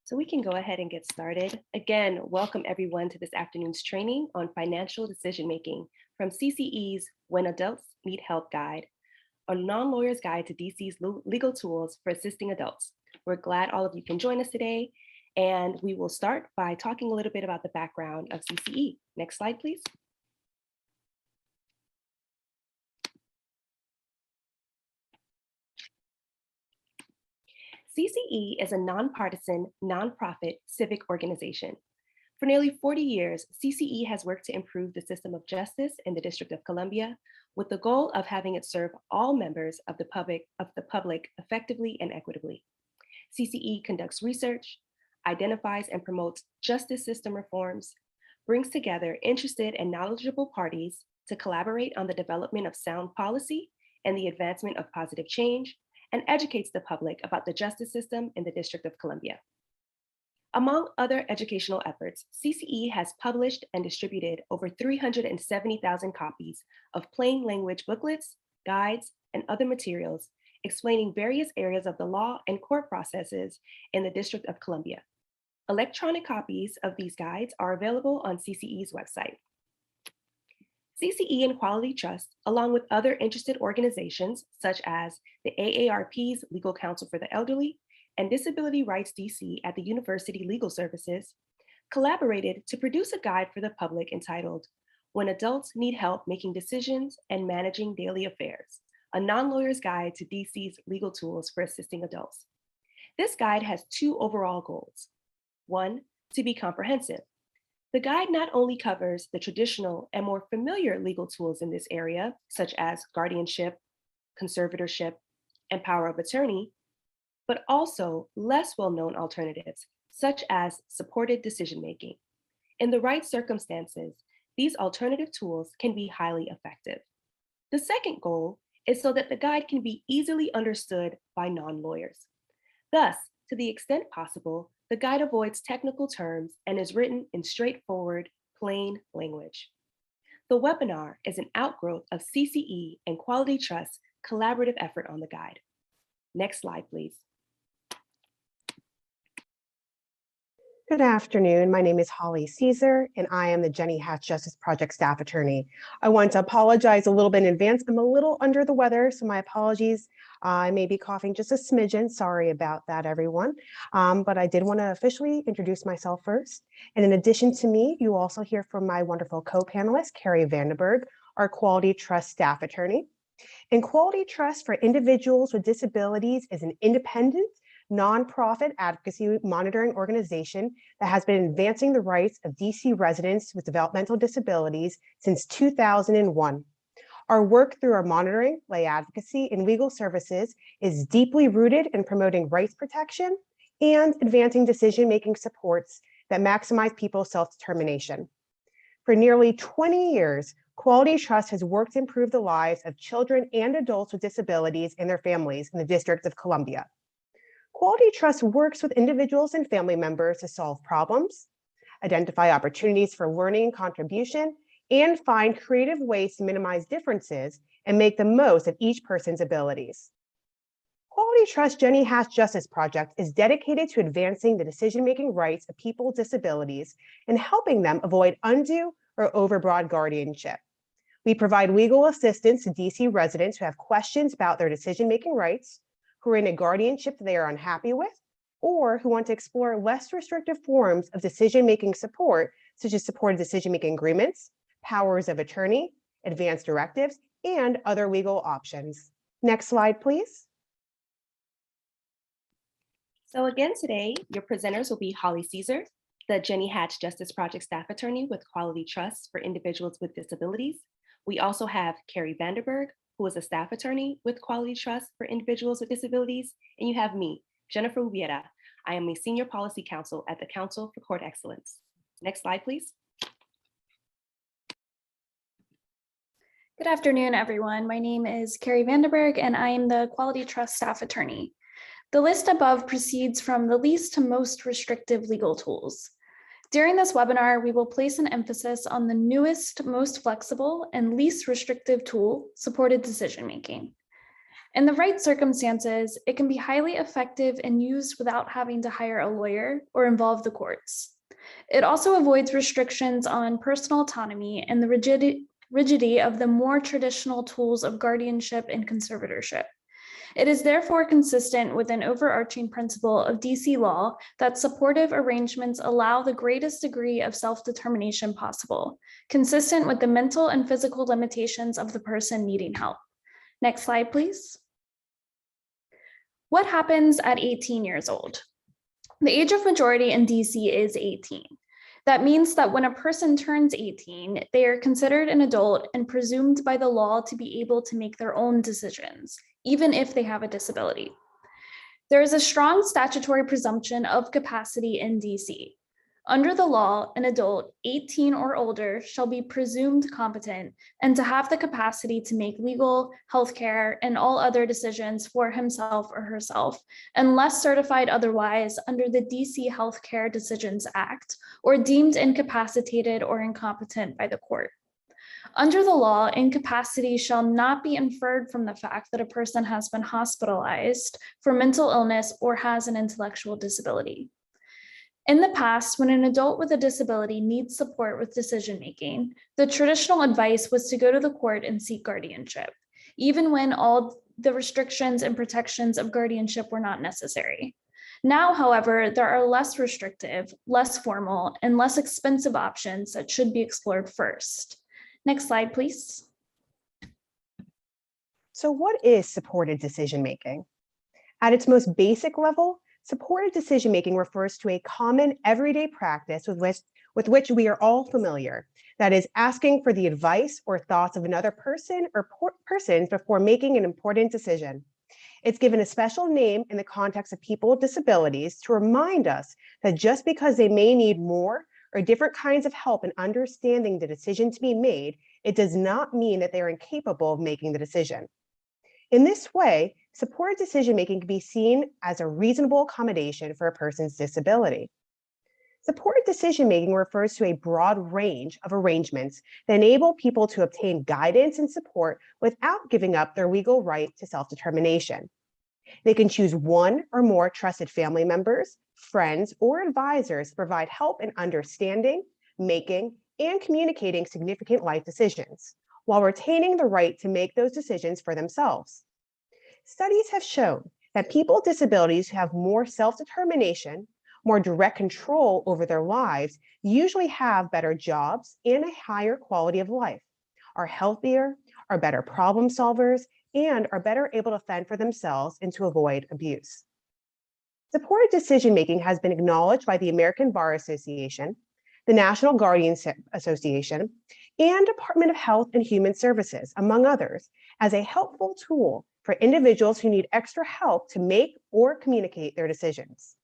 So we can go ahead and get started. Again, welcome everyone to this afternoon's training on financial decision making from CCE's When Adults Need Help Guide, a non-lawyer's guide to DC's legal tools for assisting adults. We're glad all of you can join us today, and we will start by talking a little bit about the background of CCE. Next slide, please. CCE is a nonpartisan, nonprofit civic organization. For nearly 40 years, CCE has worked to improve the system of justice in the District of Columbia with the goal of having it serve all members of the public effectively and equitably. CCE conducts research, identifies and promotes justice system reforms, brings together interested and knowledgeable parties to collaborate on the development of sound policy and the advancement of positive change, and educates the public about the justice system in the District of Columbia. Among other educational efforts, CCE has published and distributed over 370,000 copies of plain language booklets, guides, and other materials explaining various areas of the law and court processes in the District of Columbia. Electronic copies of these guides are available on CCE's website. CCE and Quality Trust, along with other interested organizations such as the AARP's Legal Counsel for the Elderly and Disability Rights DC at the University Legal Services, collaborated to produce a guide for the public entitled When Adults Need Help Making Decisions and Managing Daily Affairs, a non-lawyer's guide to DC's legal tools for assisting adults. This guide has two overall goals. One, to be comprehensive. The guide not only covers the traditional and more familiar legal tools in this area, such as guardianship, conservatorship, and power of attorney, but also less well-known alternatives, such as supported decision-making. In the right circumstances, these alternative tools can be highly effective. The second goal is so that the guide can be easily understood by non-lawyers. Thus, to the extent possible, the guide avoids technical terms and is written in straightforward, plain language. The webinar is an outgrowth of CCE and Quality Trust's collaborative effort on the guide. Next slide, please. Good afternoon. My name is Holly Caesar, and I am the Jenny Hatch Justice Project staff attorney. I want to apologize a little bit in advance. I'm a little under the weather, so my apologies. I may be coughing just a smidgen. Sorry about that, everyone. But I did want to officially introduce myself first. And in addition to me, you also hear from my wonderful co-panelist, Carrie Vandenberg, our Quality Trust staff attorney. And Quality Trust for Individuals with Disabilities is an independent, nonprofit advocacy monitoring organization that has been advancing the rights of DC residents with developmental disabilities since 2001. Our work through our monitoring, lay advocacy, and legal services is deeply rooted in promoting rights protection and advancing decision-making supports that maximize people's self-determination. For nearly 20 years, Quality Trust has worked to improve the lives of children and adults with disabilities and their families in the District of Columbia. Quality Trust works with individuals and family members to solve problems, identify opportunities for learning and contribution, and find creative ways to minimize differences and make the most of each person's abilities. Quality Trust Jenny Hatch Justice Project is dedicated to advancing the decision-making rights of people with disabilities and helping them avoid undue or overbroad guardianship. We provide legal assistance to DC residents who have questions about their decision-making rights, who are in a guardianship that they are unhappy with, or who want to explore less restrictive forms of decision-making support, such as supported decision-making agreements, powers of attorney, advanced directives, and other legal options. Next slide, please. So again today, your presenters will be Holly Caesar, the Jenny Hatch Justice Project staff attorney with Quality Trust for Individuals with Disabilities. We also have Carrie Vandenberg, who is a staff attorney with Quality Trust for Individuals with Disabilities. And you have me, Jennifer Ubiera. I am a senior policy counsel at the Council for Court Excellence. Next slide, please. Good afternoon, everyone. My name is Carrie Vandenberg, and I am the Quality Trust staff attorney. The list above proceeds from the least to most restrictive legal tools. During this webinar, we will place an emphasis on the newest, most flexible, and least restrictive tool, supported decision-making. In the right circumstances, it can be highly effective and used without having to hire a lawyer or involve the courts. It also avoids restrictions on personal autonomy and the rigidity of the more traditional tools of guardianship and conservatorship. It is therefore consistent with an overarching principle of DC law that supportive arrangements allow the greatest degree of self-determination possible, consistent with the mental and physical limitations of the person needing help. Next slide, please. What happens at 18 years old? The age of majority in DC is 18. That means that when a person turns 18, they are considered an adult and presumed by the law to be able to make their own decisions, even if they have a disability. There is a strong statutory presumption of capacity in DC. Under the law, an adult 18 or older shall be presumed competent and to have the capacity to make legal, healthcare, and all other decisions for himself or herself, unless certified otherwise under the DC Healthcare Decisions Act, or deemed incapacitated or incompetent by the court. Under the law, incapacity shall not be inferred from the fact that a person has been hospitalized for mental illness or has an intellectual disability. In the past, when an adult with a disability needs support with decision-making, the traditional advice was to go to the court and seek guardianship, even when all the restrictions and protections of guardianship were not necessary. Now, however, there are less restrictive, less formal, and less expensive options that should be explored first. Next slide, please. So what is supported decision-making? At its most basic level, supported decision-making refers to a common everyday practice with which we are all familiar. That is, asking for the advice or thoughts of another person or persons before making an important decision. It's given a special name in the context of people with disabilities to remind us that just because they may need more or different kinds of help in understanding the decision to be made, it does not mean that they are incapable of making the decision. In this way, supported decision-making can be seen as a reasonable accommodation for a person's disability. Supported decision-making refers to a broad range of arrangements that enable people to obtain guidance and support without giving up their legal right to self-determination. They can choose one or more trusted family members, friends, or advisors to provide help in understanding, making, and communicating significant life decisions, while retaining the right to make those decisions for themselves. Studies have shown that people with disabilities who have more self-determination, more direct control over their lives, usually have better jobs and a higher quality of life, are healthier, are better problem solvers, and are better able to fend for themselves and to avoid abuse. Supported decision-making has been acknowledged by the American Bar Association, the National Guardianship Association, and Department of Health and Human Services, among others, as a helpful tool for individuals who need extra help to make or communicate their decisions.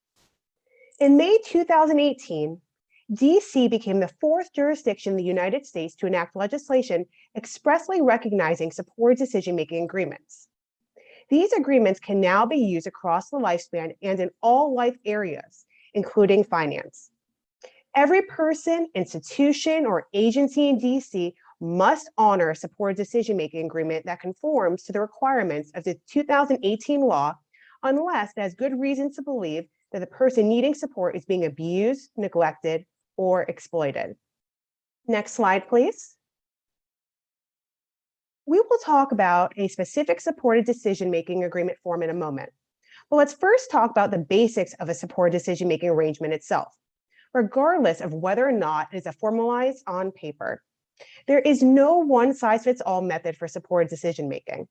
In May 2018, DC became the fourth jurisdiction in the United States to enact legislation expressly recognizing supported decision-making agreements. These agreements can now be used across the lifespan and in all life areas, including finance. Every person, institution, or agency in DC must honor a supported decision-making agreement that conforms to the requirements of the 2018 law, unless it has good reasons to believe that the person needing support is being abused, neglected, or exploited. Next slide, please. We will talk about a specific supported decision-making agreement form in a moment. But let's first talk about the basics of a supported decision-making arrangement itself. Regardless of whether or not it is a formalized on paper, there is no one-size-fits-all method for supported decision-making.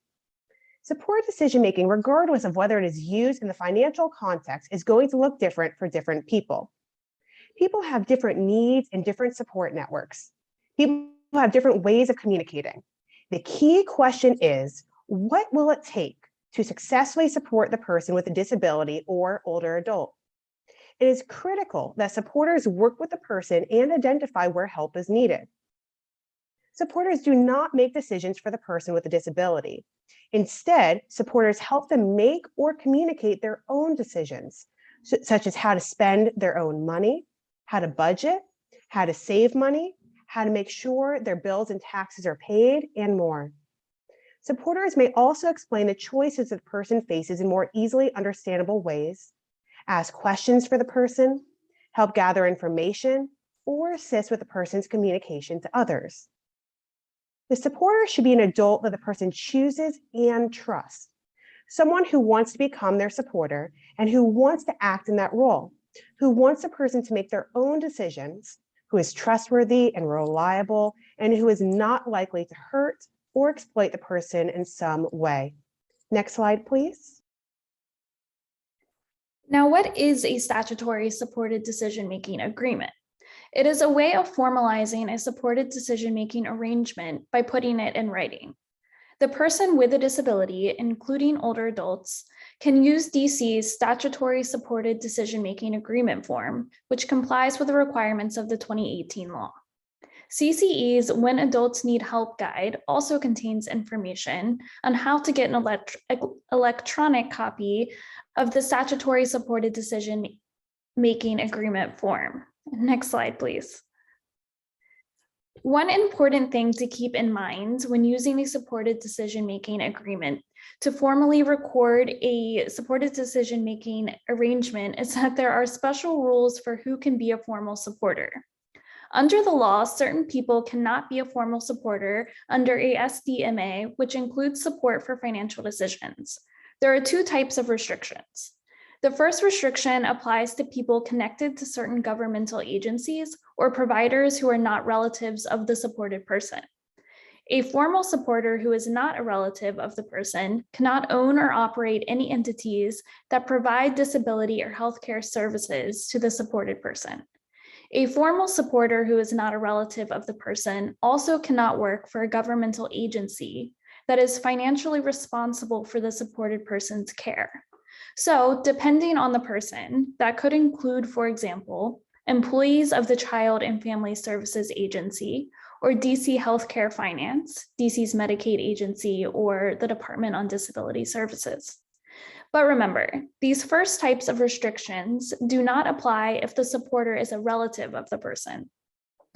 Supported decision-making, regardless of whether it is used in the financial context, is going to look different for different people. People have different needs and different support networks. People have different ways of communicating. The key question is, what will it take to successfully support the person with a disability or older adult? It is critical that supporters work with the person and identify where help is needed. Supporters do not make decisions for the person with a disability. Instead, supporters help them make or communicate their own decisions, such as how to spend their own money, how to budget, how to save money, how to make sure their bills and taxes are paid, and more. Supporters may also explain the choices that the person faces in more easily understandable ways, ask questions for the person, help gather information, or assist with the person's communication to others. The supporter should be an adult that the person chooses and trusts, someone who wants to become their supporter and who wants to act in that role, who wants the person to make their own decisions, who is trustworthy and reliable, and who is not likely to hurt or exploit the person in some way. Next slide, please. Now, what is a statutory supported decision-making agreement? It is a way of formalizing a supported decision-making arrangement by putting it in writing. The person with a disability, including older adults, can use DC's statutory supported decision-making agreement form, which complies with the requirements of the 2018 law. CCE's When Adults Need Help guide also contains information on how to get an electronic copy of the statutory supported decision-making agreement form. Next slide, please. One important thing to keep in mind when using a supported decision-making agreement to formally record a supported decision-making arrangement is that there are special rules for who can be a formal supporter. Under the law, certain people cannot be a formal supporter under a SDMA, which includes support for financial decisions. There are two types of restrictions. The first restriction applies to people connected to certain governmental agencies or providers who are not relatives of the supported person. A formal supporter who is not a relative of the person cannot own or operate any entities that provide disability or healthcare services to the supported person. A formal supporter who is not a relative of the person also cannot work for a governmental agency that is financially responsible for the supported person's care. So, depending on the person, that could include, for example, employees of the Child and Family Services Agency, or DC Healthcare Finance, DC's Medicaid agency, or the Department on Disability Services. But remember, these first types of restrictions do not apply if the supporter is a relative of the person.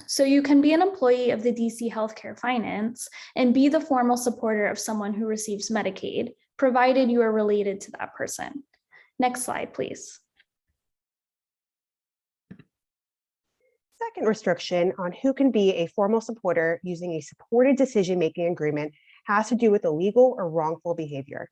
So you can be an employee of the DC Healthcare Finance and be the formal supporter of someone who receives Medicaid, provided you are related to that person. Next slide, please. Second restriction on who can be a formal supporter using a supported decision-making agreement has to do with illegal or wrongful behavior.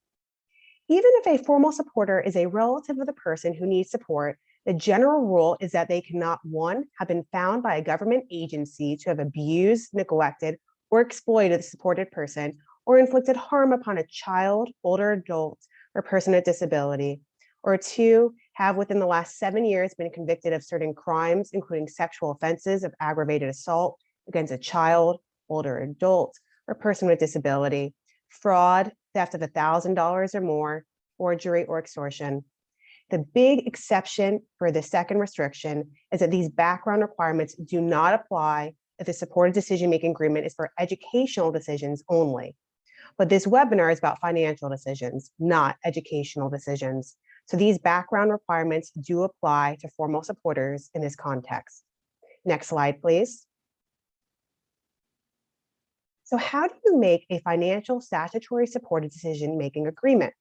Even if a formal supporter is a relative of the person who needs support, the general rule is that they cannot, one, have been found by a government agency to have abused, neglected, or exploited the supported person, or inflicted harm upon a child, older adult, or person with disability, or two, have within the last 7 years been convicted of certain crimes, including sexual offenses of aggravated assault against a child, older adult, or person with disability, fraud, theft of $1,000 or more, forgery, or extortion. The big exception for the second restriction is that these background requirements do not apply if the supported decision-making agreement is for educational decisions only. But this webinar is about financial decisions, not educational decisions. So these background requirements do apply to formal supporters in this context. Next slide, please. So how do you make a financial statutory supported decision-making agreement?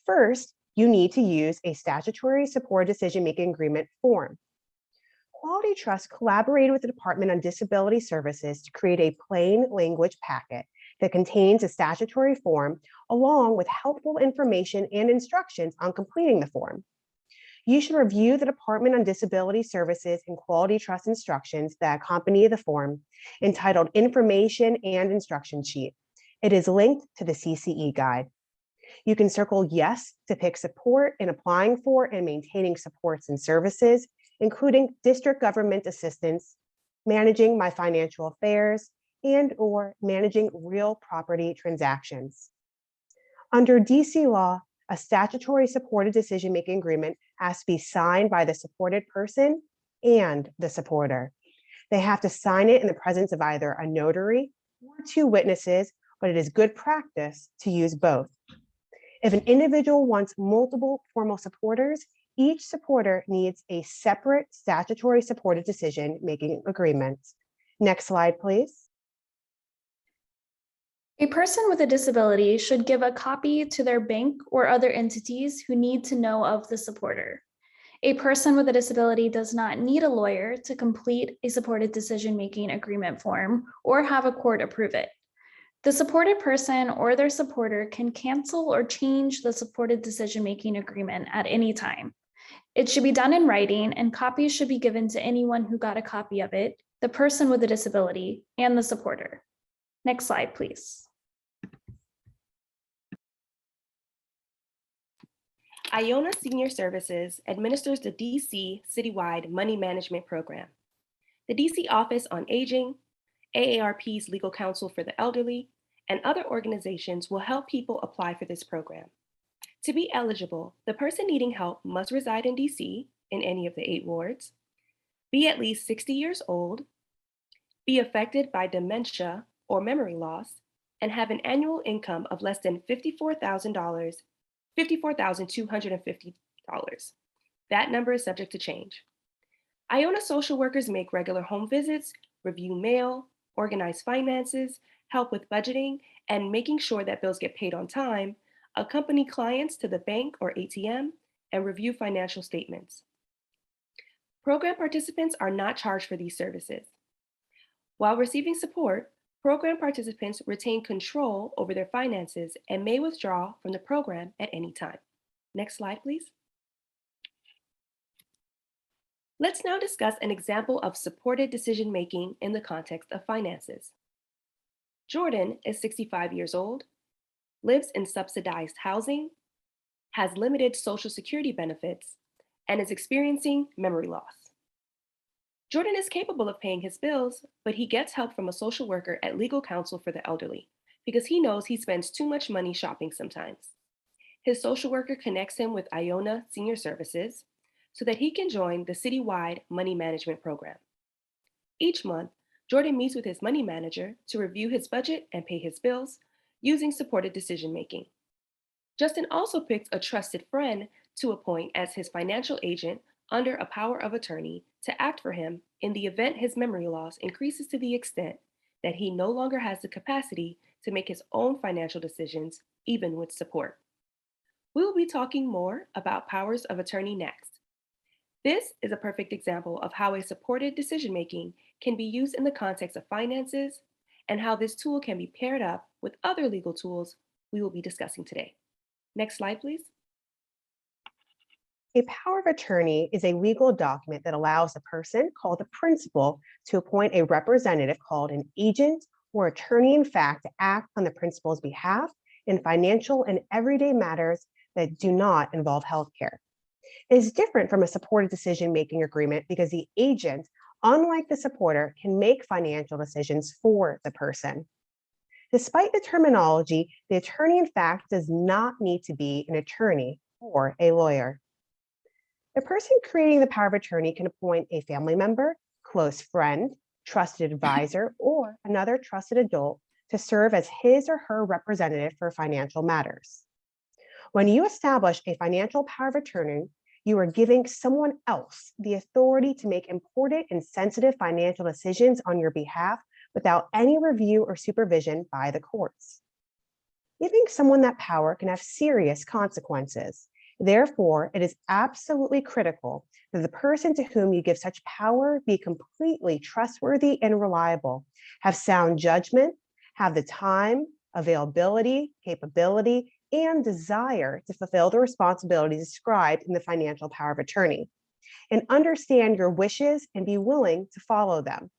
First, you need to use a statutory supported decision-making agreement form. Quality Trust collaborated with the Department on Disability Services to create a plain language packet that contains a statutory form along with helpful information and instructions on completing the form. You should review the Department on Disability Services and Quality Trust instructions that accompany the form, entitled Information and Instruction Sheet. It is linked to the CCE guide. You can circle yes to pick support in applying for and maintaining supports and services, including district government assistance, managing my financial affairs, and/or managing real property transactions. Under DC law, a statutory supported decision-making agreement has to be signed by the supported person and the supporter. They have to sign it in the presence of either a notary or two witnesses, but it is good practice to use both. If an individual wants multiple formal supporters, each supporter needs a separate statutory supported decision-making agreement. Next slide, please. A person with a disability should give a copy to their bank or other entities who need to know of the supporter. A person with a disability does not need a lawyer to complete a supported decision-making agreement form or have a court approve it. The supported person or their supporter can cancel or change the supported decision-making agreement at any time. It should be done in writing, and copies should be given to anyone who got a copy of it, the person with a disability, and the supporter. Next slide, please. Iona Senior Services administers the DC Citywide Money Management Program. The DC Office on Aging, AARP's Legal Counsel for the Elderly, and other organizations will help people apply for this program. To be eligible, the person needing help must reside in DC in any of the 8 wards, be at least 60 years old, be affected by dementia or memory loss, and have an annual income of less than $54,250. That number is subject to change. Iona social workers make regular home visits, review mail, organize finances, help with budgeting, and making sure that bills get paid on time, accompany clients to the bank or ATM, and review financial statements. Program participants are not charged for these services. While receiving support, program participants retain control over their finances and may withdraw from the program at any time. Next slide, please. Let's now discuss an example of supported decision-making in the context of finances. Jordan is 65 years old, lives in subsidized housing, has limited Social Security benefits, and is experiencing memory loss. Jordan is capable of paying his bills, but he gets help from a social worker at Legal Counsel for the Elderly because he knows he spends too much money shopping sometimes. His social worker connects him with Iona Senior Services so that he can join the citywide money management program. Each month, Jordan meets with his money manager to review his budget and pay his bills using supported decision-making. Justin also picked a trusted friend to appoint as his financial agent under a power of attorney to act for him in the event his memory loss increases to the extent that he no longer has the capacity to make his own financial decisions, even with support. We will be talking more about powers of attorney next. This is a perfect example of how a supported decision-making can be used in the context of finances and how this tool can be paired up with other legal tools we will be discussing today. Next slide, please. A power of attorney is a legal document that allows a person called a principal to appoint a representative called an agent or attorney in fact to act on the principal's behalf in financial and everyday matters that do not involve healthcare. It is different from a supported decision-making agreement because the agent, unlike the supporter, can make financial decisions for the person. Despite the terminology, the attorney in fact does not need to be an attorney or a lawyer. The person creating the power of attorney can appoint a family member, close friend, trusted advisor, or another trusted adult to serve as his or her representative for financial matters. When you establish a financial power of attorney, you are giving someone else the authority to make important and sensitive financial decisions on your behalf without any review or supervision by the courts. Giving someone that power can have serious consequences. Therefore, it is absolutely critical that the person to whom you give such power be completely trustworthy and reliable, have sound judgment, have the time, availability, capability, and desire to fulfill the responsibilities described in the financial power of attorney, and understand your wishes and be willing to follow them.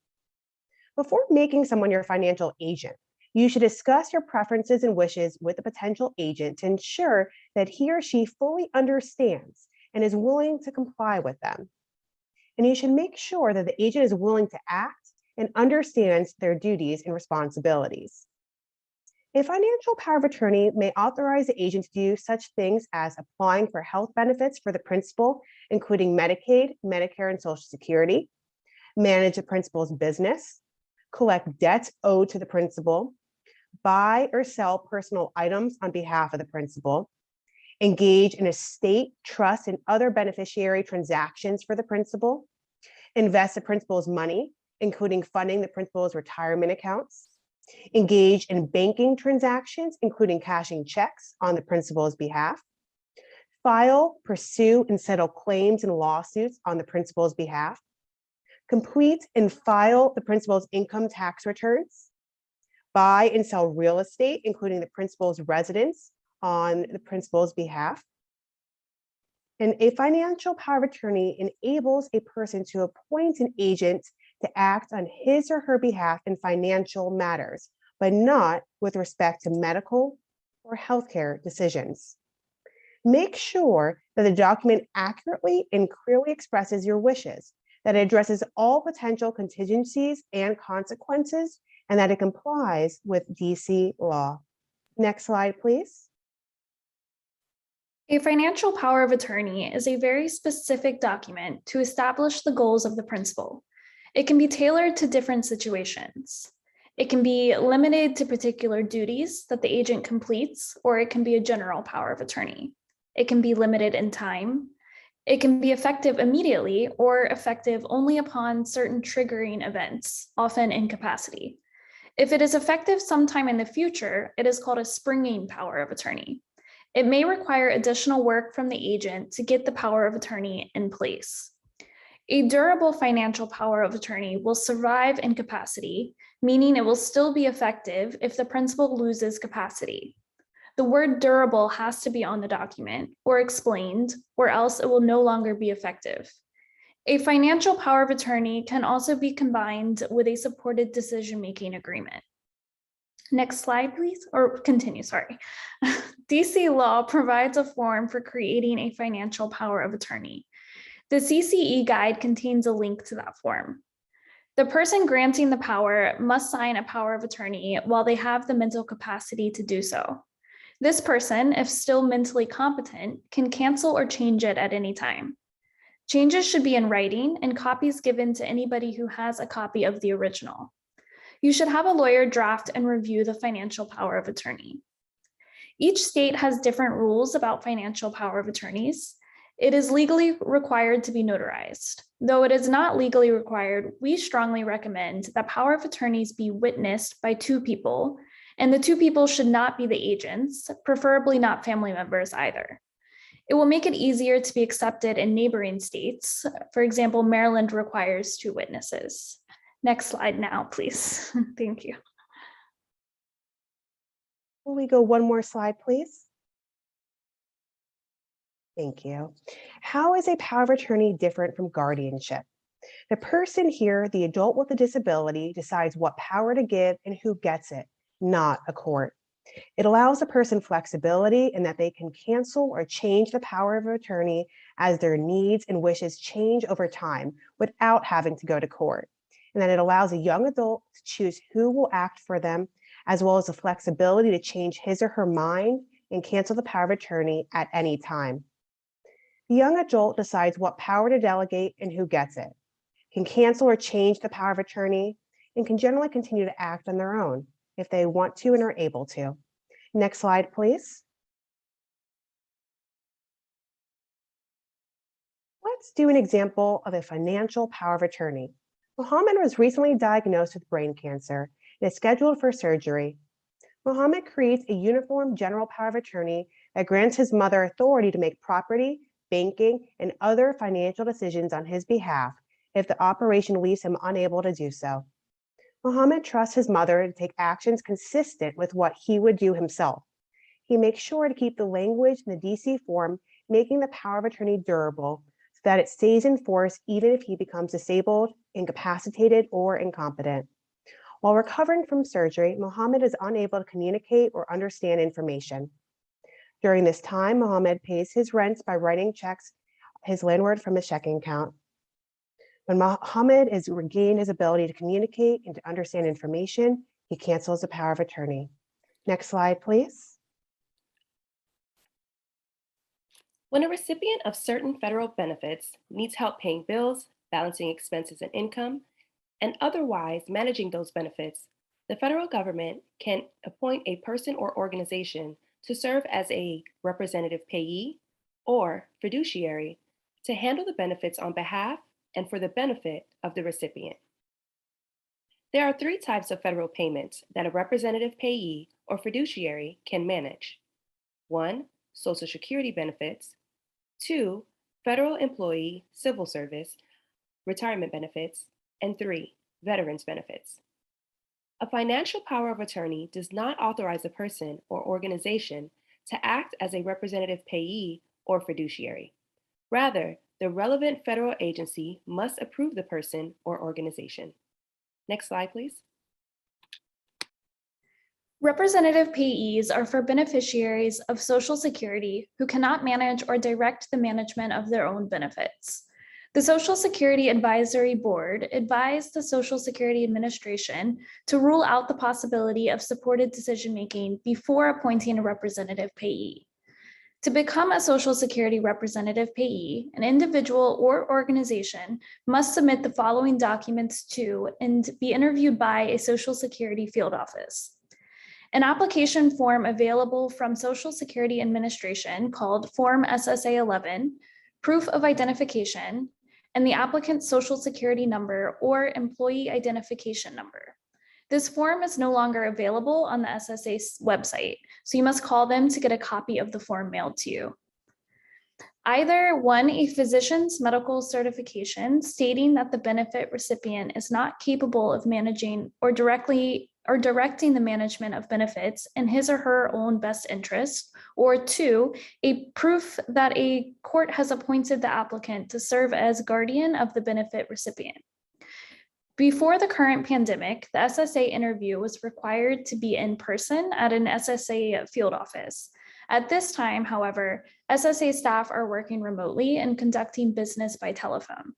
Before making someone your financial agent, you should discuss your preferences and wishes with the potential agent to ensure that he or she fully understands and is willing to comply with them. And you should make sure that the agent is willing to act and understands their duties and responsibilities. A financial power of attorney may authorize the agent to do such things as applying for health benefits for the principal, including Medicaid, Medicare, and Social Security, manage the principal's business, collect debts owed to the principal, buy or sell personal items on behalf of the principal, engage in estate, trust, and other beneficiary transactions for the principal, invest the principal's money, including funding the principal's retirement accounts, engage in banking transactions, including cashing checks on the principal's behalf, file, pursue, and settle claims and lawsuits on the principal's behalf, complete and file the principal's income tax returns, buy and sell real estate, including the principal's residence on the principal's behalf. And a financial power of attorney enables a person to appoint an agent to act on his or her behalf in financial matters, but not with respect to medical or healthcare decisions. Make sure that the document accurately and clearly expresses your wishes, that it addresses all potential contingencies and consequences, and that it complies with DC law. Next slide, please. A financial power of attorney is a very specific document to establish the goals of the principal. It can be tailored to different situations. It can be limited to particular duties that the agent completes, or it can be a general power of attorney. It can be limited in time. It can be effective immediately or effective only upon certain triggering events, often incapacity. If it is effective sometime in the future, it is called a springing power of attorney. It may require additional work from the agent to get the power of attorney in place. A durable financial power of attorney will survive incapacity, meaning it will still be effective if the principal loses capacity. The word durable has to be on the document or explained, or else it will no longer be effective. A financial power of attorney can also be combined with a supported decision-making agreement. Next slide, please, or continue, sorry. DC law provides a form for creating a financial power of attorney. The CCE guide contains a link to that form. The person granting the power must sign a power of attorney while they have the mental capacity to do so. This person, if still mentally competent, can cancel or change it at any time. Changes should be in writing and copies given to anybody who has a copy of the original. You should have a lawyer draft and review the financial power of attorney. Each state has different rules about financial power of attorneys. It is legally required to be notarized. Though it is not legally required, we strongly recommend that power of attorneys be witnessed by two people, and the two people should not be the agents, preferably not family members either. It will make it easier to be accepted in neighboring states. For example, Maryland requires 2 witnesses. Next slide now, please. Thank you. Will we go one more slide, please? Thank you. How is a power of attorney different from guardianship? The person here, the adult with a disability, decides what power to give and who gets it, not a court. It allows the person flexibility in that they can cancel or change the power of attorney as their needs and wishes change over time without having to go to court. And that it allows a young adult to choose who will act for them, as well as the flexibility to change his or her mind and cancel the power of attorney at any time. The young adult decides what power to delegate and who gets it, can cancel or change the power of attorney, and can generally continue to act on their own if they want to and are able to. Next slide, please. Let's do an example of a financial power of attorney. Mohammed was recently diagnosed with brain cancer and is scheduled for surgery. Mohammed creates a uniform general power of attorney that grants his mother authority to make property, banking, and other financial decisions on his behalf if the operation leaves him unable to do so. Mohammed trusts his mother to take actions consistent with what he would do himself. He makes sure to keep the language in the DC form, making the power of attorney durable so that it stays in force even if he becomes disabled, incapacitated, or incompetent. While recovering from surgery, Mohammed is unable to communicate or understand information. During this time, Mohammed pays his rent by writing checks his landlord from his checking account. When Mohammed has regained his ability to communicate and to understand information, he cancels the power of attorney. Next slide, please. When a recipient of certain federal benefits needs help paying bills, balancing expenses and income, and otherwise managing those benefits, the federal government can appoint a person or organization to serve as a representative payee or fiduciary to handle the benefits on behalf and for the benefit of the recipient. There are three types of federal payments that a representative payee or fiduciary can manage. 1. Social Security benefits. 2. Federal employee civil service retirement benefits. And 3. Veterans benefits. A financial power of attorney does not authorize a person or organization to act as a representative payee or fiduciary. Rather, the relevant federal agency must approve the person or organization. Next slide, please. Representative payees are for beneficiaries of Social Security who cannot manage or direct the management of their own benefits. The Social Security Advisory Board advised the Social Security Administration to rule out the possibility of supported decision-making before appointing a representative payee. To become a Social Security representative payee, an individual or organization must submit the following documents to and be interviewed by a Social Security field office. An application form available from Social Security Administration called Form SSA 11, proof of identification, and the applicant's Social Security number or employee identification number. This form is no longer available on the SSA website, so you must call them to get a copy of the form mailed to you. Either 1, a physician's medical certification stating that the benefit recipient is not capable of managing or directing the management of benefits in his or her own best interest, or 2, a proof that a court has appointed the applicant to serve as guardian of the benefit recipient. Before the current pandemic, the SSA interview was required to be in person at an SSA field office. At this time, however, SSA staff are working remotely and conducting business by telephone.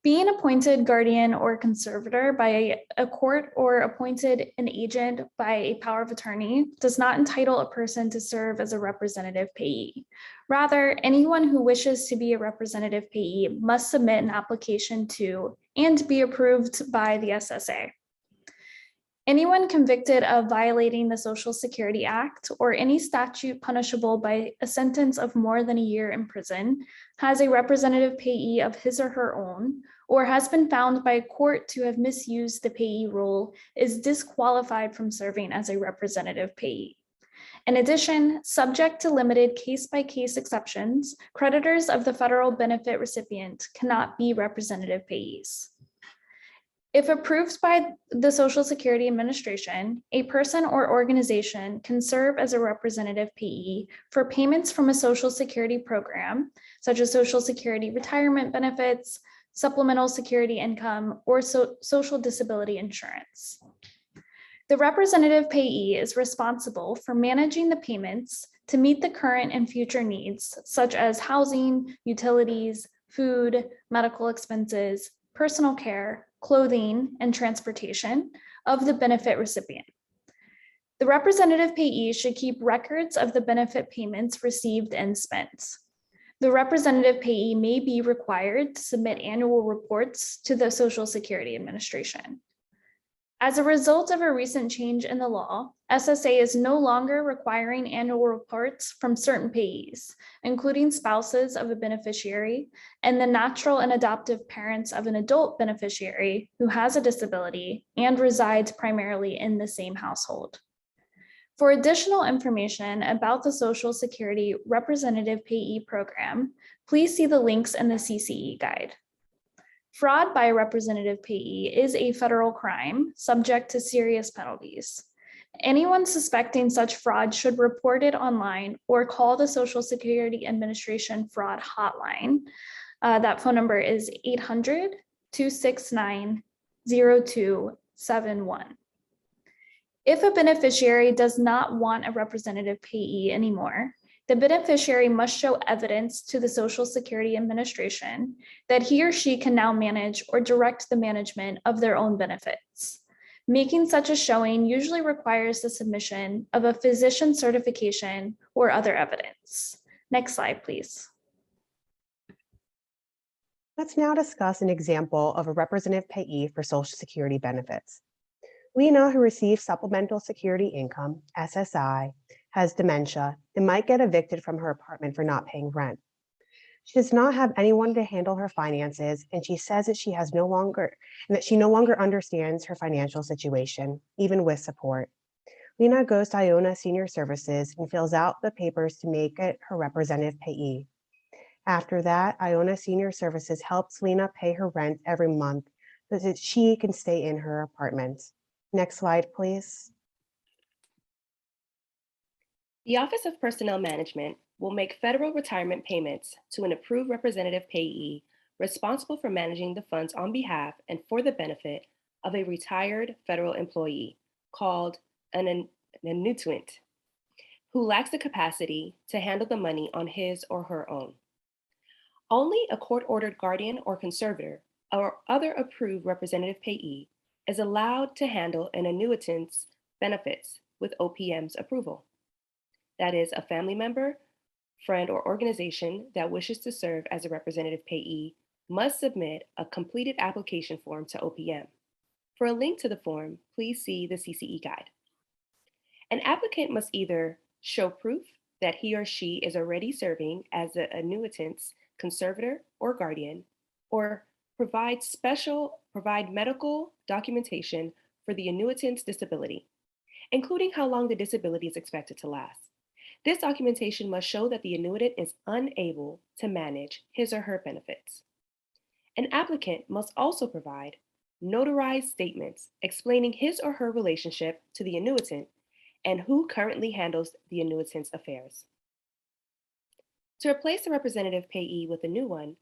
Being appointed guardian or conservator by a court or appointed an agent by a power of attorney does not entitle a person to serve as a representative payee. Rather, anyone who wishes to be a representative payee must submit an application to and be approved by the SSA. Anyone convicted of violating the Social Security Act or any statute punishable by a sentence of more than a year in prison has a representative payee of his or her own, or has been found by a court to have misused the payee role, is disqualified from serving as a representative payee. In addition, subject to limited case-by-case exceptions, creditors of the federal benefit recipient cannot be representative payees. If approved by the Social Security Administration, a person or organization can serve as a representative payee for payments from a Social Security program, such as Social Security retirement benefits, supplemental security income, or social disability insurance. The representative payee is responsible for managing the payments to meet the current and future needs, such as housing, utilities, food, medical expenses, personal care, clothing, and transportation of the benefit recipient. The representative payee should keep records of the benefit payments received and spent. The representative payee may be required to submit annual reports to the Social Security Administration. As a result of a recent change in the law, SSA is no longer requiring annual reports from certain payees, including spouses of a beneficiary and the natural and adoptive parents of an adult beneficiary who has a disability and resides primarily in the same household. For additional information about the Social Security Representative Payee Program, please see the links in the CCE guide. Fraud by a representative payee is a federal crime subject to serious penalties. Anyone suspecting such fraud should report it online or call the Social Security Administration fraud hotline. That phone number is 800-269-0271. If a beneficiary does not want a representative payee anymore, the beneficiary must show evidence to the Social Security Administration that he or she can now manage or direct the management of their own benefits. Making such a showing usually requires the submission of a physician certification or other evidence. Next slide, please. Let's now discuss an example of a representative payee for Social Security benefits. Lena, who receives supplemental security income, SSI, has dementia and might get evicted from her apartment for not paying rent. She does not have anyone to handle her finances, and she says that she no longer understands her financial situation, even with support. Lena goes to Iona Senior Services and fills out the papers to make it her representative payee. After that, Iona Senior Services helps Lena pay her rent every month so that she can stay in her apartment. Next slide, please. The Office of Personnel Management will make federal retirement payments to an approved representative payee responsible for managing the funds on behalf and for the benefit of a retired federal employee called an annuitant who lacks the capacity to handle the money on his or her own. Only a court-ordered guardian or conservator or other approved representative payee is allowed to handle an annuitant's benefits with OPM's approval. That is, a family member, friend, or organization that wishes to serve as a representative payee must submit a completed application form to OPM. For a link to the form, please see the CCE guide. An applicant must either show proof that he or she is already serving as the annuitant's conservator or guardian, or provide medical documentation for the annuitant's disability, including how long the disability is expected to last. This documentation must show that the annuitant is unable to manage his or her benefits. An applicant must also provide notarized statements explaining his or her relationship to the annuitant and who currently handles the annuitant's affairs. To replace the representative payee with a new one,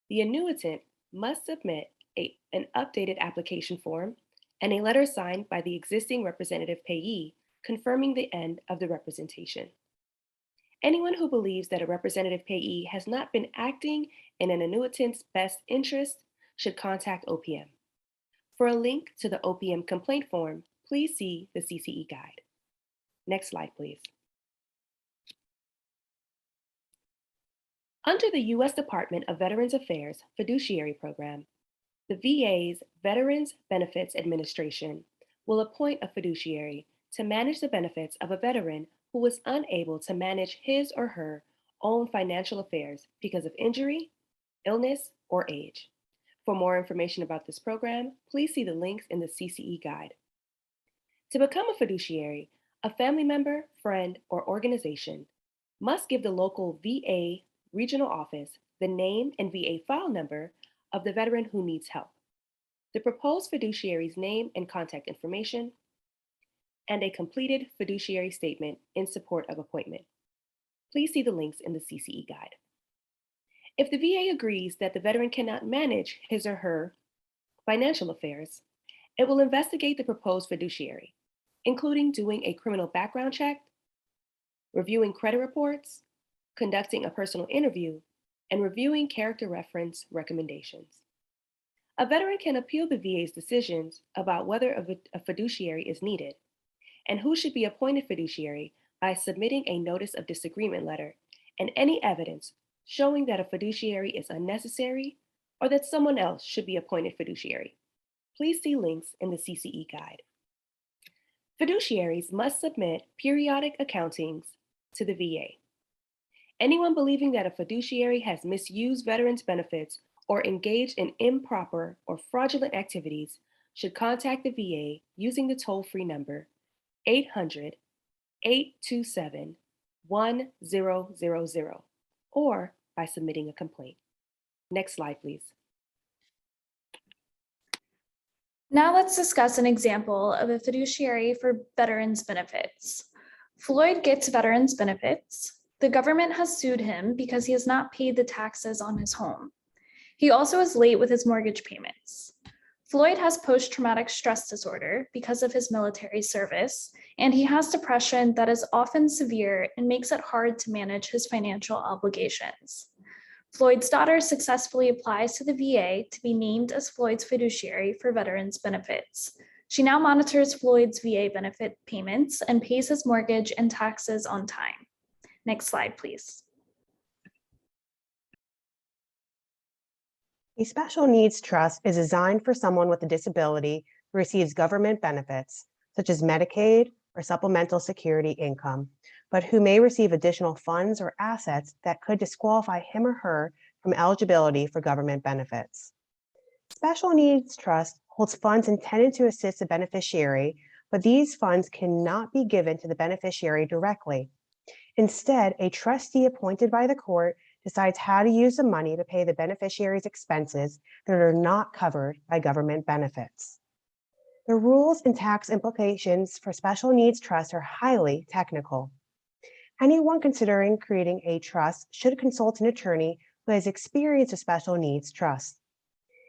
the annuitant must submit an updated application form and a letter signed by the existing representative payee confirming the end of the representation. Anyone who believes that a representative payee has not been acting in an annuitant's best interest should contact OPM. For a link to the OPM complaint form, please see the CCE guide. Next slide, please. Under the U.S. Department of Veterans Affairs Fiduciary Program, the VA's Veterans Benefits Administration will appoint a fiduciary to manage the benefits of a veteran who was unable to manage his or her own financial affairs because of injury, illness, or age. For more information about this program, please see the links in the CCE guide. To become a fiduciary, a family member, friend, or organization must give the local VA regional office the name and VA file number of the veteran who needs help, the proposed fiduciary's name and contact information, and a completed fiduciary statement in support of appointment. Please see the links in the CCE guide. If the VA agrees that the veteran cannot manage his or her financial affairs, it will investigate the proposed fiduciary, including doing a criminal background check, reviewing credit reports, conducting a personal interview, and reviewing character reference recommendations. A veteran can appeal the VA's decisions about whether a fiduciary is needed and who should be appointed fiduciary by submitting a notice of disagreement letter and any evidence showing that a fiduciary is unnecessary or that someone else should be appointed fiduciary. Please see links in the CCE guide. Fiduciaries must submit periodic accountings to the VA. Anyone believing that a fiduciary has misused veterans' benefits or engaged in improper or fraudulent activities should contact the VA using the toll-free number 800-827-1000 or by submitting a complaint. Next slide, please. Now let's discuss an example of a fiduciary for veterans' benefits. Floyd gets veterans' benefits. The government has sued him because he has not paid the taxes on his home. He also is late with his mortgage payments. Floyd has post-traumatic stress disorder because of his military service, and he has depression that is often severe and makes it hard to manage his financial obligations. Floyd's daughter successfully applies to the VA to be named as Floyd's fiduciary for veterans' benefits. She now monitors Floyd's VA benefit payments and pays his mortgage and taxes on time. Next slide, please. A special needs trust is designed for someone with a disability who receives government benefits, such as Medicaid or supplemental security income, but who may receive additional funds or assets that could disqualify him or her from eligibility for government benefits. Special Needs Trust holds funds intended to assist the beneficiary, but these funds cannot be given to the beneficiary directly. Instead, a trustee appointed by the court decides how to use the money to pay the beneficiary's expenses that are not covered by government benefits. The rules and tax implications for special needs trusts are highly technical. Anyone considering creating a trust should consult an attorney who has experience with special needs trusts.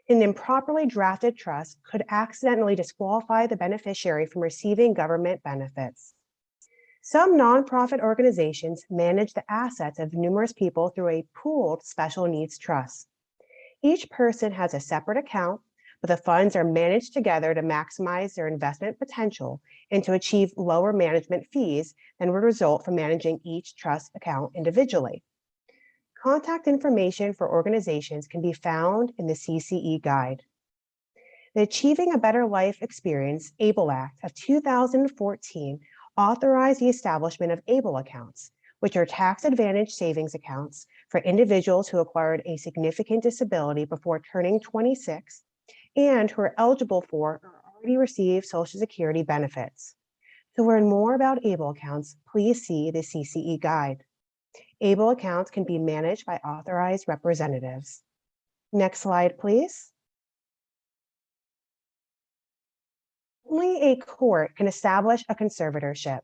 An improperly drafted trust could accidentally disqualify the beneficiary from receiving government benefits. Some nonprofit organizations manage the assets of numerous people through a pooled special needs trust. Each person has a separate account, but the funds are managed together to maximize their investment potential and to achieve lower management fees than would result from managing each trust account individually. Contact information for organizations can be found in the CCE guide. The Achieving a Better Life Experience ABLE Act of 2014 authorized the establishment of ABLE accounts, which are tax advantage savings accounts for individuals who acquired a significant disability before turning 26 and who are eligible for or already receive Social Security benefits. To learn more about ABLE accounts, please see the CCE guide. ABLE accounts can be managed by authorized representatives. Next slide, please. Only a court can establish a conservatorship.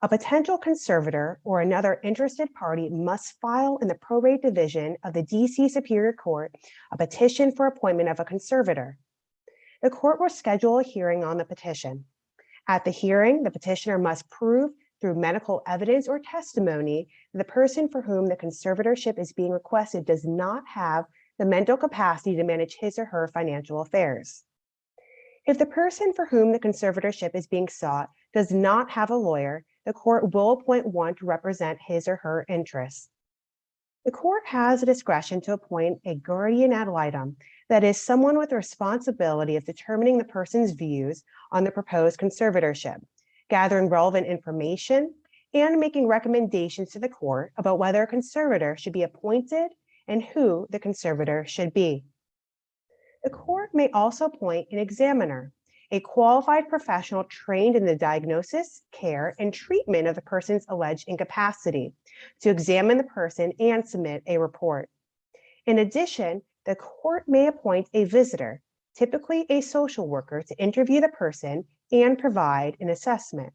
A potential conservator or another interested party must file in the probate division of the DC Superior Court a petition for appointment of a conservator. The court will schedule a hearing on the petition. At the hearing, the petitioner must prove through medical evidence or testimony that the person for whom the conservatorship is being requested does not have the mental capacity to manage his or her financial affairs. If the person for whom the conservatorship is being sought does not have a lawyer, the court will appoint one to represent his or her interests. The court has the discretion to appoint a guardian ad litem, that is, someone with the responsibility of determining the person's views on the proposed conservatorship, gathering relevant information, and making recommendations to the court about whether a conservator should be appointed and who the conservator should be. The court may also appoint an examiner, a qualified professional trained in the diagnosis, care, and treatment of the person's alleged incapacity, to examine the person and submit a report. In addition, the court may appoint a visitor, typically a social worker, to interview the person and provide an assessment.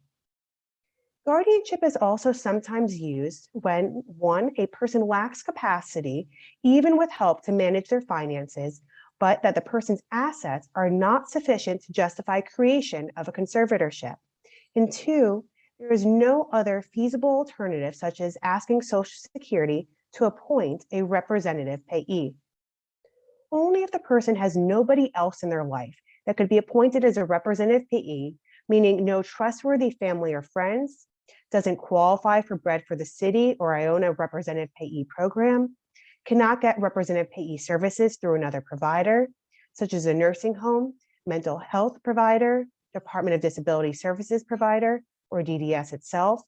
Guardianship is also sometimes used when, one, a person lacks capacity, even with help, to manage their finances, but that the person's assets are not sufficient to justify creation of a conservatorship. And two, there is no other feasible alternative, such as asking Social Security to appoint a representative payee. Only if the person has nobody else in their life that could be appointed as a representative payee, meaning no trustworthy family or friends, doesn't qualify for Bread for the City or Iona Representative Payee program, cannot get representative payee services through another provider, such as a nursing home, mental health provider, Department of Disability Services provider, or DDS itself,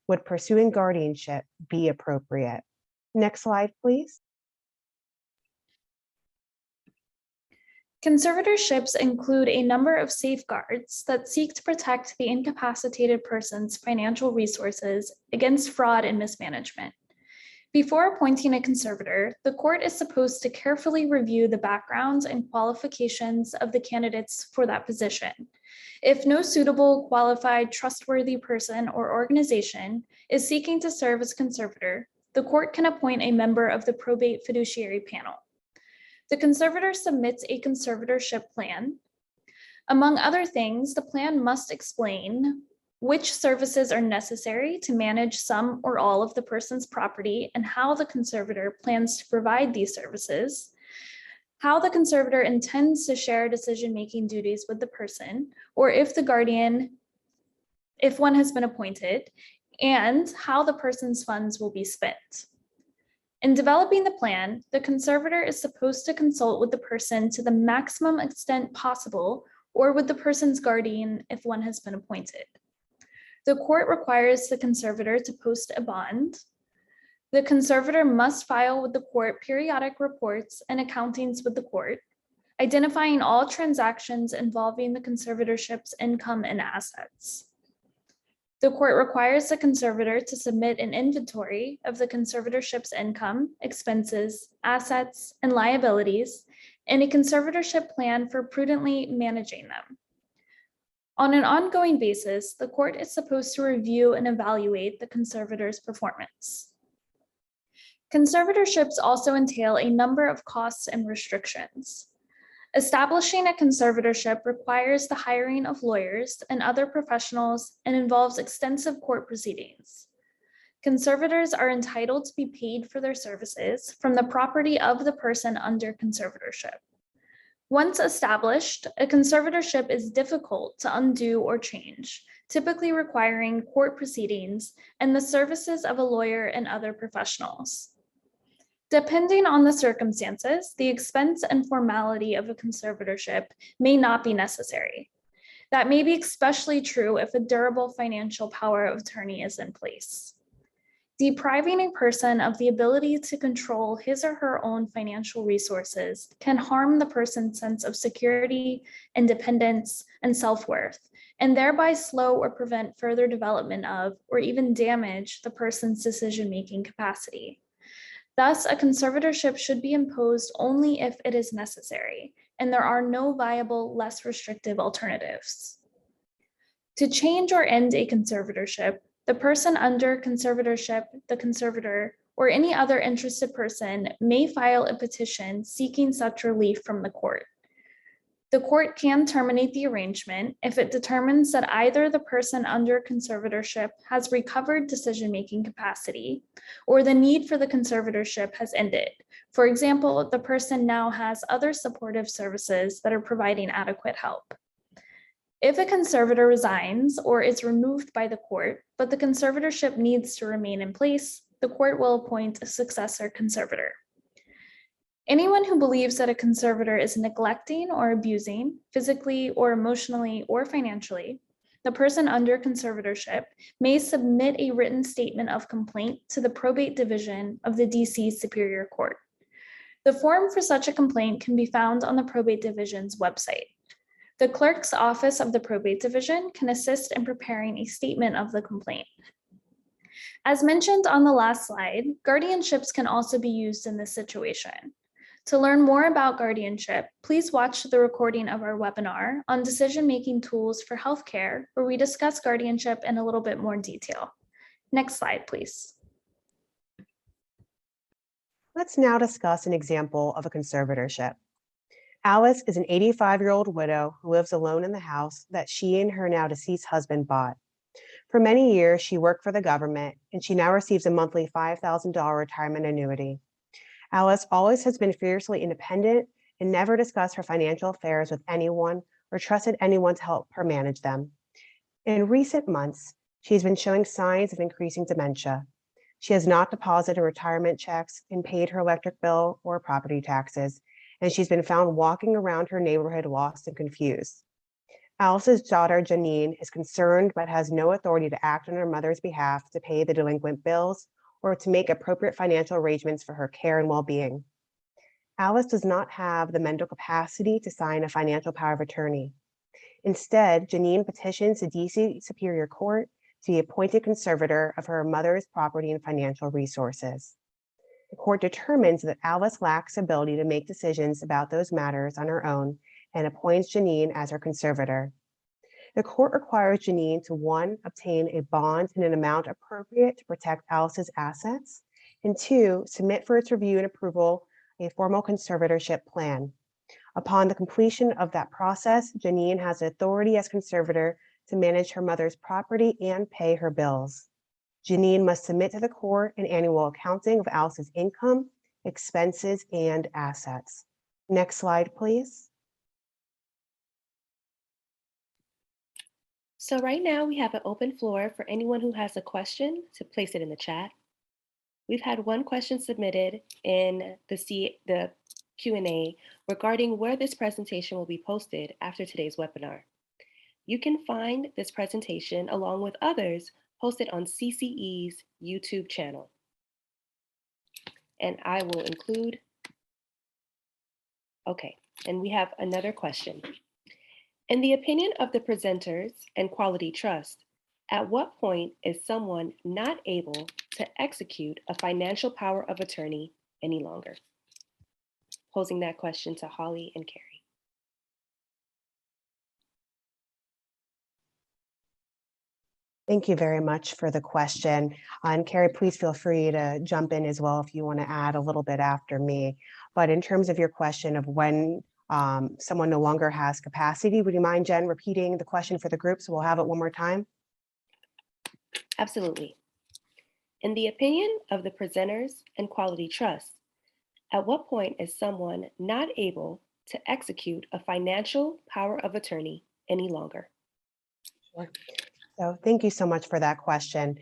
would pursuing guardianship be appropriate? Next slide, please. Conservatorships include a number of safeguards that seek to protect the incapacitated person's financial resources against fraud and mismanagement. Before appointing a conservator, the court is supposed to carefully review the backgrounds and qualifications of the candidates for that position. If no suitable, qualified, trustworthy person or organization is seeking to serve as conservator, the court can appoint a member of the probate fiduciary panel. The conservator submits a conservatorship plan. Among other things, the plan must explain which services are necessary to manage some or all of the person's property and how the conservator plans to provide these services, how the conservator intends to share decision-making duties with the person, or if the guardian, if one has been appointed, and how the person's funds will be spent. In developing the plan, the conservator is supposed to consult with the person to the maximum extent possible, or with the person's guardian if one has been appointed. The court requires the conservator to post a bond. The conservator must file with the court periodic reports and accountings with the court, identifying all transactions involving the conservatorship's income and assets. The court requires the conservator to submit an inventory of the conservatorship's income, expenses, assets, and liabilities, and a conservatorship plan for prudently managing them. On an ongoing basis, the court is supposed to review and evaluate the conservator's performance. Conservatorships also entail a number of costs and restrictions. Establishing a conservatorship requires the hiring of lawyers and other professionals and involves extensive court proceedings. Conservators are entitled to be paid for their services from the property of the person under conservatorship. Once established, a conservatorship is difficult to undo or change, typically requiring court proceedings and the services of a lawyer and other professionals. Depending on the circumstances, the expense and formality of a conservatorship may not be necessary. That may be especially true if a durable financial power of attorney is in place. Depriving a person of the ability to control his or her own financial resources can harm the person's sense of security, independence, and self-worth, and thereby slow or prevent further development of, or even damage the person's decision-making capacity. Thus, a conservatorship should be imposed only if it is necessary, and there are no viable, less restrictive alternatives. To change or end a conservatorship, the person under conservatorship, the conservator, or any other interested person may file a petition seeking such relief from the court. The court can terminate the arrangement if it determines that either the person under conservatorship has recovered decision-making capacity or the need for the conservatorship has ended. For example, the person now has other supportive services that are providing adequate help. If a conservator resigns or is removed by the court, but the conservatorship needs to remain in place, the court will appoint a successor conservator. Anyone who believes that a conservator is neglecting or abusing, physically or emotionally or financially, the person under conservatorship may submit a written statement of complaint to the probate division of the DC Superior Court. The form for such a complaint can be found on the probate division's website. The clerk's office of the probate division can assist in preparing a statement of the complaint. As mentioned on the last slide, guardianships can also be used in this situation. To learn more about guardianship, please watch the recording of our webinar on decision-making tools for healthcare, where we discuss guardianship in a little bit more detail. Next slide, please. Let's now discuss an example of a conservatorship. Alice is an 85-year-old widow who lives alone in the house that she and her now deceased husband bought. For many years, she worked for the government, and she now receives a monthly $5,000 retirement annuity. Alice always has been fiercely independent and never discussed her financial affairs with anyone or trusted anyone to help her manage them. In recent months, she's been showing signs of increasing dementia. She has not deposited retirement checks and paid her electric bill or property taxes, and she's been found walking around her neighborhood lost and confused. Alice's daughter, Janine, is concerned but has no authority to act on her mother's behalf to pay the delinquent bills or to make appropriate financial arrangements for her care and well-being. Alice does not have the mental capacity to sign a financial power of attorney. Instead, Janine petitions the DC Superior Court to be appointed conservator of her mother's property and financial resources. The court determines that Alice lacks ability to make decisions about those matters on her own and appoints Janine as her conservator. The court requires Janine to 1, obtain a bond in an amount appropriate to protect Alice's assets, and 2, submit for its review and approval a formal conservatorship plan. Upon the completion of that process, Janine has authority as conservator to manage her mother's property and pay her bills. Janine must submit to the court an annual accounting of Alice's income, expenses, and assets. Next slide, please. So right now we have an open floor for anyone who has a question to place it in the chat. We've had one question submitted in the Q&A regarding where this presentation will be posted after today's webinar. You can find this presentation along with others posted on CCE's YouTube channel. and I will include, okay, and we have another question. In the opinion of the presenters and Quality Trust, at what point is someone not able to execute a financial power of attorney any longer? Posing that question to Holly and Carrie. Thank you very much for the question. And Carrie, please feel free to jump in as well if you want to add a little bit after me. But in terms of your question of when someone no longer has capacity, would you mind, Jen, repeating the question for the group so we'll have it one more time? Absolutely. In the opinion of the presenters and Quality Trust, at what point is someone not able to execute a financial power of attorney any longer? Sure. So thank you so much for that question.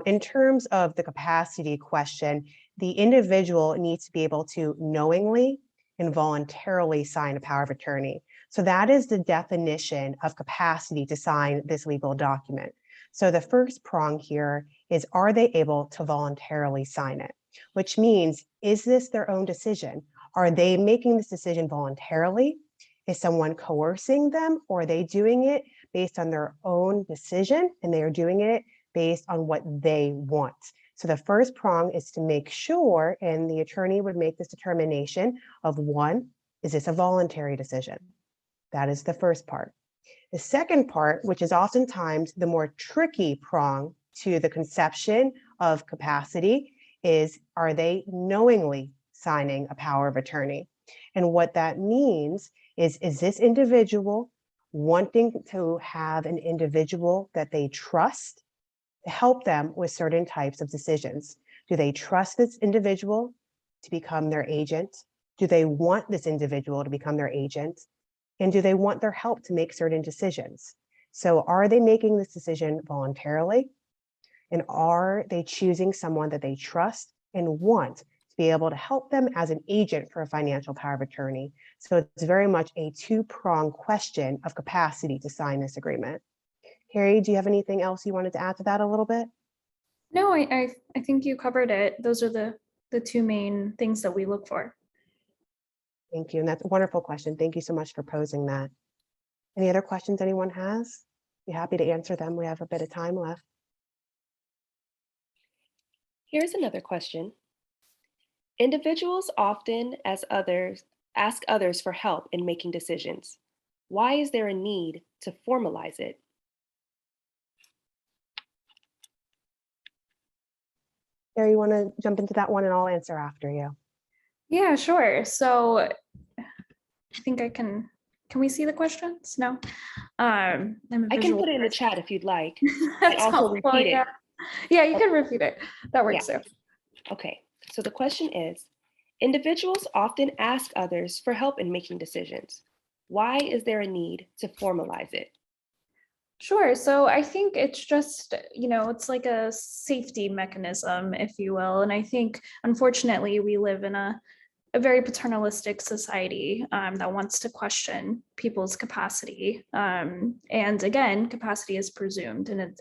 In terms of the capacity question, the individual needs to be able to knowingly and voluntarily sign a power of attorney. So that is the definition of capacity to sign this legal document. So the first prong here is, are they able to voluntarily sign it? Which means, is this their own decision? Are they making this decision voluntarily? Is someone coercing them, or are they doing it based on their own decision and they are doing it based on what they want? So the first prong is to make sure, and the attorney would make this determination of, one, is this a voluntary decision? That is the first part. The second part, which is oftentimes the more tricky prong to the conception of capacity, is, are they knowingly signing a power of attorney? And what that means is this individual wanting to have an individual that they trust to help them with certain types of decisions? Do they trust this individual to become their agent? Do they want this individual to become their agent? And do they want their help to make certain decisions? So are they making this decision voluntarily? And are they choosing someone that they trust and want to be able to help them as an agent for a financial power of attorney? So it's very much a two-pronged question of capacity to sign this agreement. Carrie, do you have anything else you wanted to add to that a little bit? No, I think you covered it. Those are the two main things that we look for. Thank you. And that's a wonderful question. Thank you so much for posing that. Any other questions anyone has? Be happy to answer them. We have a bit of time left. Here's another question. Individuals often ask others for help in making decisions. Why is there a need to formalize it? Carrie, you want to jump into that one and I'll answer after you. Yeah, sure. So I think can we see the questions? No. I can put it in the chat if you'd like. That's also helpful, repeat yeah. it. Yeah, you can repeat it. That works too. Okay, so the question is, individuals often ask others for help in making decisions. Why is there a need to formalize it? Sure. So I think it's just, it's like a safety mechanism, if you will. And I think, unfortunately, we live in a very paternalistic society that wants to question people's capacity. And again, capacity is presumed, and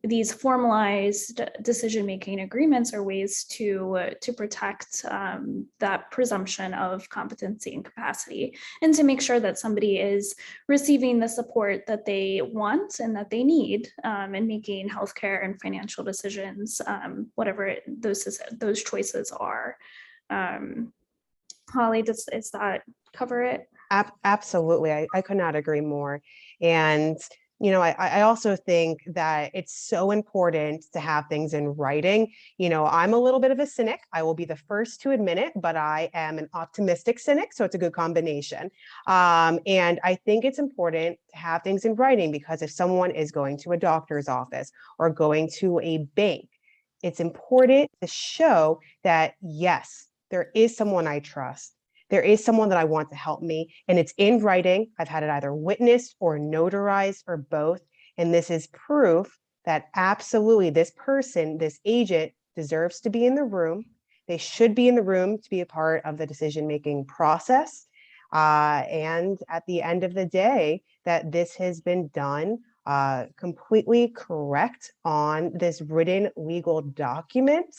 these formalized decision-making agreements are ways to protect that presumption of competency and capacity, and to make sure that somebody is receiving the support that they want and that they need in making healthcare and financial decisions, whatever those choices are. Holly, does that cover it? Absolutely. I could not agree more. And, I also think that it's so important to have things in writing. I'm a little bit of a cynic. I will be the first to admit it, but I am an optimistic cynic. So it's a good combination. And I think it's important to have things in writing, because if someone is going to a doctor's office or going to a bank, it's important to show that, yes, there is someone I trust. There is someone that I want to help me, and it's in writing. I've had it either witnessed or notarized or both. And this is proof that absolutely this person, this agent, deserves to be in the room. They should be in the room to be a part of the decision-making process. And at the end of the day, that this has been done completely correct on this written legal document.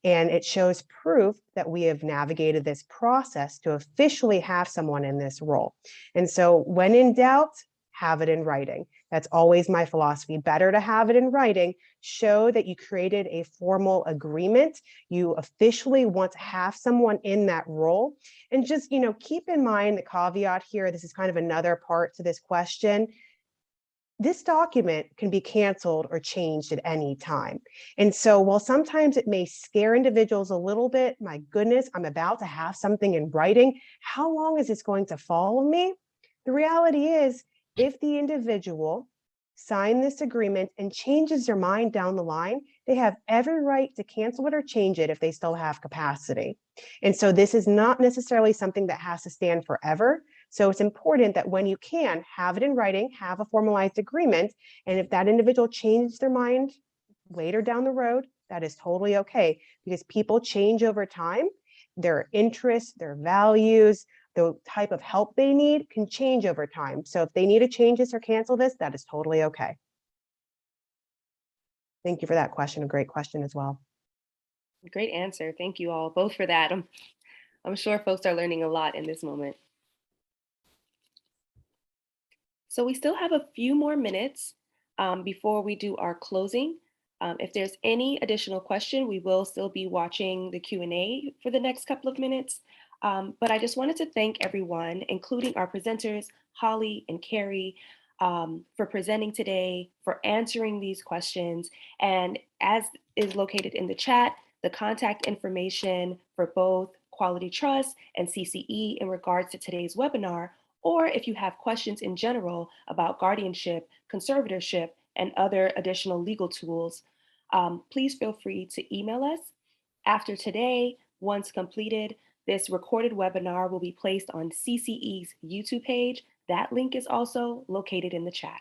And it shows proof that we have navigated this process to officially have someone in this role. And so when in doubt, have it in writing. That's always my philosophy. Better to have it in writing, show that you created a formal agreement. You officially want to have someone in that role. And just, keep in mind the caveat here, this is kind of another part to this question. This document can be canceled or changed at any time. And so while sometimes it may scare individuals a little bit, my goodness, I'm about to have something in writing. How long is this going to follow me? The reality is, if the individual signs this agreement and changes their mind down the line, they have every right to cancel it or change it if they still have capacity. And so this is not necessarily something that has to stand forever. So it's important that when you can, have it in writing, have a formalized agreement. And if that individual changes their mind later down the road, that is totally okay, because people change over time. Their interests, their values, the type of help they need can change over time. So if they need to change this or cancel this, that is totally okay. Thank you for that question. A great question as well. Great answer. Thank you all both for that. I'm sure folks are learning a lot in this moment. So we still have a few more minutes before we do our closing. If there's any additional question, we will still be watching the Q&A for the next couple of minutes. But I just wanted to thank everyone, including our presenters, Holly and Carrie, for presenting today, for answering these questions. And as is located in the chat, the contact information for both Quality Trust and CCE in regards to today's webinar, or if you have questions in general about guardianship, conservatorship, and other additional legal tools, please feel free to email us. After today, once completed, this recorded webinar will be placed on CCE's YouTube page. That link is also located in the chat.